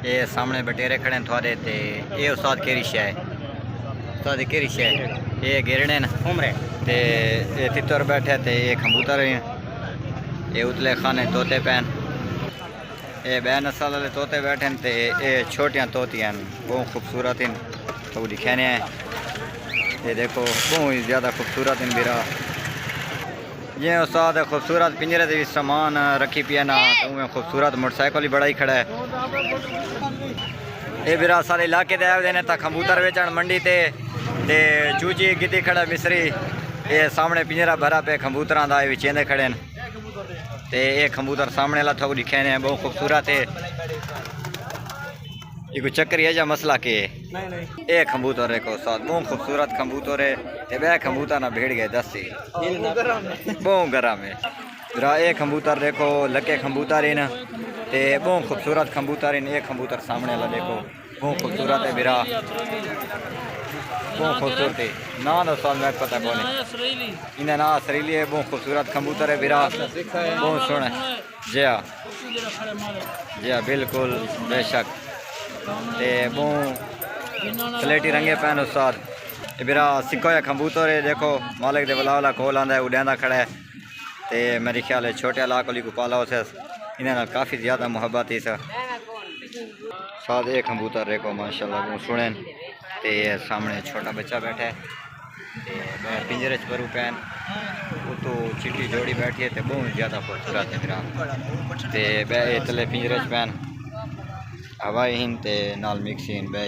ये सामने बटेरे खड़े हैं थोड़े ते ये उस्ताद केरी शे है उस्ताद केरी शे ये गिरने न उमरे ते ये तितर बैठे थे ये कबूतर हैं ये उतले खाने तोते पैन ये बैन नस्ल वाले तोते बैठे हैं ते ये छोटियां तोतियां बहुत खूबसूरत हैं तो दिखाने हैं ये देखो बहुत ही ज़्यादा खूबसूरत हैं बिरा ये उस्ताद खूबसूरत पिंजरे से सामान रखी पिया ना तो में खूबसूरत मोटरसाइकिल ही बड़ा ही खड़ा है ये बिरा सारे इलाके दे आए ने कबूतर बेचण मंडी ते चूची गिद्दी खड़ा मिस्री ये सामने पिंजरा भरा पे कबूतर का विचेंदे खड़े हैं ते ये कबूतर सामने ला थोड़ी दिखे ने बहुत खूबसूरत है ये कोई चक्कर है जा मसला के ये कबूतर है को साथ बहुत खूबसूरत कबूतर है ते बे कबूतर ना भेड़ गए 10 बहुत गरम है बिरा ये कबूतर देखो लगे कबूतर इन ते बहुत खूबसूरत कबूतर इन एक कबूतर सामने वाला देखो बहुत खूबसूरत है बिरा बहुत खूबसूरत है ना साल मैं पता कौन इन्हें ना सरीली है बहुत खूबसूरत कबूतर है बिरा बहुत सोना जी हाँ बिल्कुल बेशक ते बहुत स्लेटी रंगे पैन उस्ताद बिरा सिक्को या कबूतर है देखो मालिक दे वाला कोल आंदा है उड़ांदा खड़ा है ते मेरे ख्याल है छोटे इलाकों को पाला उसे इन्हें काफ़ी ज़्यादा मुहब्बत है साथ एक कबूतर देखो माशाल्लाह वो सुने ते सामने छोटा बच्चा बैठा है पिंजरे च भरू पैन वो तो चिट्टी जोड़ी बैठी है तो बहुत ज़्यादा खूबसूरत है बिरा ते बे तले पिंजरे च पैन हवा हिन ते नाल मिक्स हिन बे